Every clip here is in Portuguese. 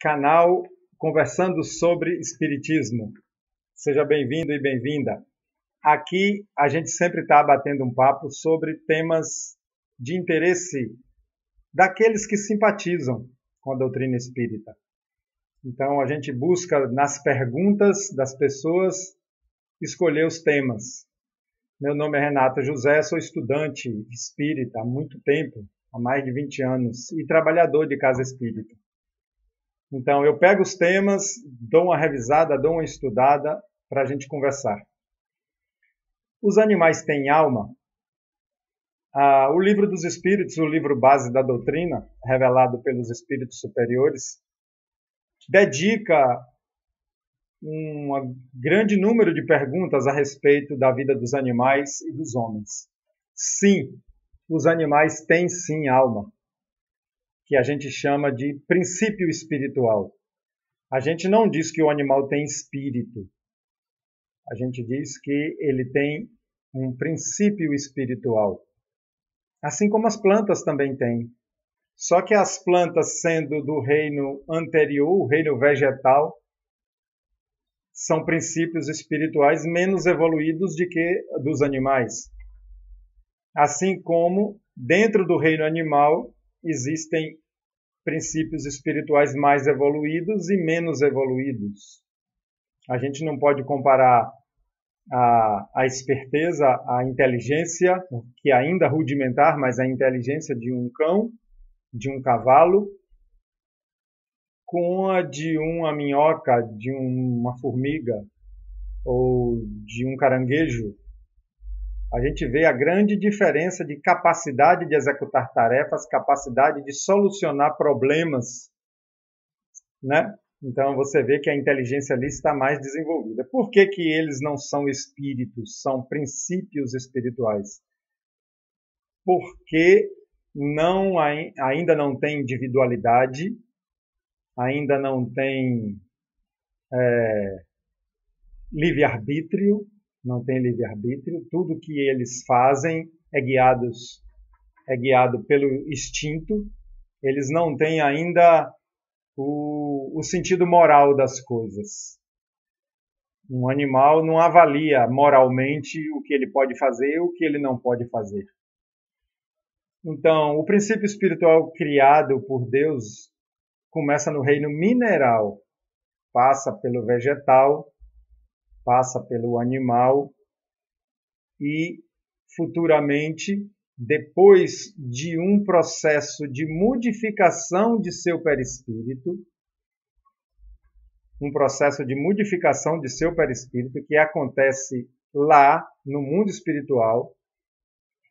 canal Conversando sobre Espiritismo. Seja bem-vindo e bem-vinda. Aqui a gente sempre está batendo um papo sobre temas de interesse daqueles que simpatizam com a doutrina espírita. Então a gente busca nas perguntas das pessoas escolher os temas. Meu nome é Renato José, sou estudante espírita há muito tempo, há mais de 20 anos, e trabalhador de casa espírita. Então, eu pego os temas, dou uma revisada, dou uma estudada para a gente conversar. Os animais têm alma? O Livro dos Espíritos, o livro base da doutrina, revelado pelos espíritos superiores, dedica um grande número de perguntas a respeito da vida dos animais e dos homens. Sim, os animais têm sim alma, que a gente chama de princípio espiritual. A gente não diz que o animal tem espírito. A gente diz que ele tem um princípio espiritual. Assim como as plantas também têm. Só que as plantas, sendo do reino anterior, o reino vegetal, são princípios espirituais menos evoluídos do que dos animais. Assim como, dentro do reino animal, existem princípios espirituais mais evoluídos e menos evoluídos. A gente não pode comparar a esperteza, a inteligência, que é ainda rudimentar, mas a inteligência de um cão, de um cavalo, com a de uma minhoca, de uma formiga ou de um caranguejo. A gente vê a grande diferença de capacidade de executar tarefas, capacidade de solucionar problemas, né? Então você vê que a inteligência ali está mais desenvolvida. Por que que eles não são espíritos, são princípios espirituais? Porque ainda não tem individualidade, ainda não tem livre-arbítrio, tudo que eles fazem é guiado pelo instinto, eles não têm ainda o sentido moral das coisas. Um animal não avalia moralmente o que ele pode fazer e o que ele não pode fazer. Então, o princípio espiritual criado por Deus começa no reino mineral, passa pelo vegetal, passa pelo animal e, futuramente, depois de um processo de modificação de seu perispírito, que acontece lá no mundo espiritual,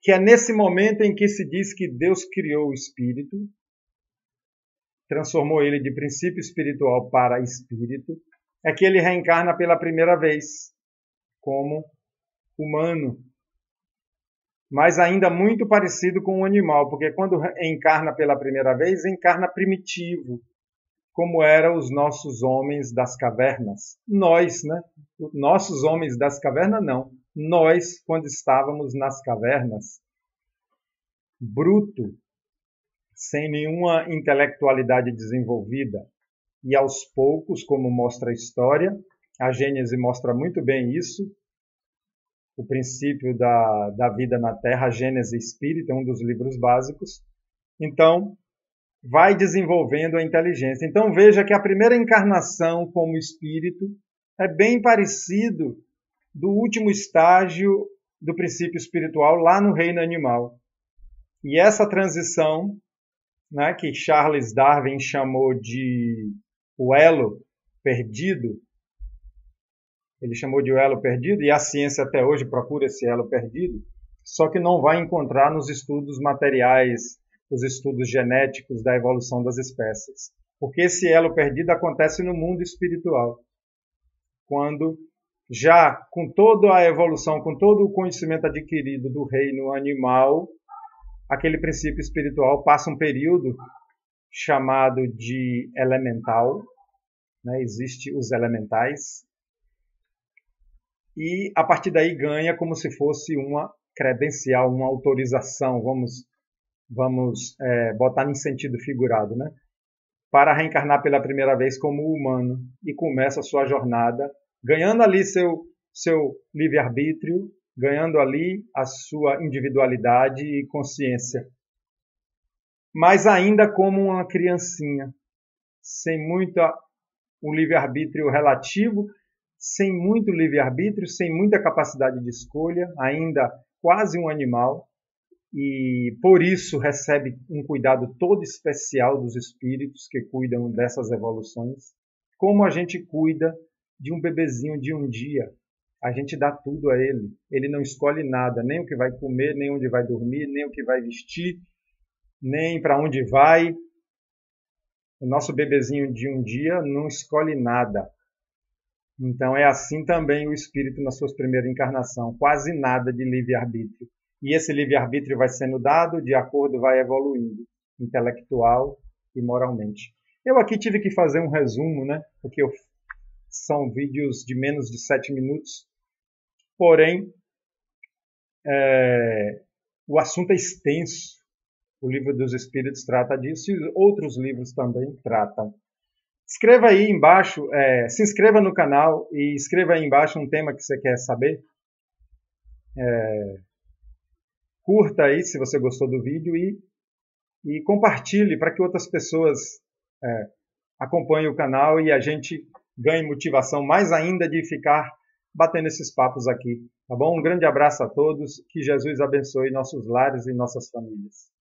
que é nesse momento em que se diz que Deus criou o espírito, transformou ele de princípio espiritual para espírito, é que ele reencarna pela primeira vez como humano, mas ainda muito parecido com um animal, porque quando encarna pela primeira vez, encarna primitivo, como eram os nossos homens das cavernas. Nós, né? Nossos homens das cavernas, não. Nós, quando estávamos nas cavernas, bruto, sem nenhuma intelectualidade desenvolvida, e aos poucos, como mostra a história, a Gênese mostra muito bem isso, o princípio da vida na Terra, a Gênese Espírita, um dos livros básicos. Então, vai desenvolvendo a inteligência. Então, veja que a primeira encarnação como espírito é bem parecido do último estágio do princípio espiritual lá no reino animal. E essa transição, né, que Charles Darwin chamou de o elo perdido, ele chamou de o elo perdido, e a ciência até hoje procura esse elo perdido, só que não vai encontrar nos estudos materiais, os estudos genéticos da evolução das espécies. Porque esse elo perdido acontece no mundo espiritual. Quando, já com toda a evolução, com todo o conhecimento adquirido do reino animal, aquele princípio espiritual passa um período chamado de elemental, né? Existem os elementais, e a partir daí ganha como se fosse uma credencial, uma autorização, vamos botar em sentido figurado, né? para reencarnar pela primeira vez como humano e começa a sua jornada, ganhando ali seu livre-arbítrio, ganhando ali a sua individualidade e consciência. Mas ainda como uma criancinha, sem um livre-arbítrio relativo, sem muito livre-arbítrio, sem muita capacidade de escolha, ainda quase um animal, e por isso recebe um cuidado todo especial dos espíritos que cuidam dessas evoluções. Como a gente cuida de um bebezinho de um dia, a gente dá tudo a ele. Ele não escolhe nada, nem o que vai comer, nem onde vai dormir, nem o que vai vestir, nem para onde vai. O nosso bebezinho de um dia não escolhe nada. Então é assim também o espírito na sua primeira encarnação, quase nada de livre-arbítrio. E esse livre-arbítrio vai sendo dado de acordo, vai evoluindo, intelectual e moralmente. Eu aqui tive que fazer um resumo, né? Porque são vídeos de menos de 7 minutos. Porém, o assunto é extenso. O Livro dos Espíritos trata disso e outros livros também tratam. Escreva aí embaixo, se inscreva no canal e escreva aí embaixo um tema que você quer saber. Curta aí se você gostou do vídeo e compartilhe para que outras pessoas acompanhem o canal e a gente ganhe motivação mais ainda de ficar batendo esses papos aqui. Tá bom? Um grande abraço a todos, que Jesus abençoe nossos lares e nossas famílias.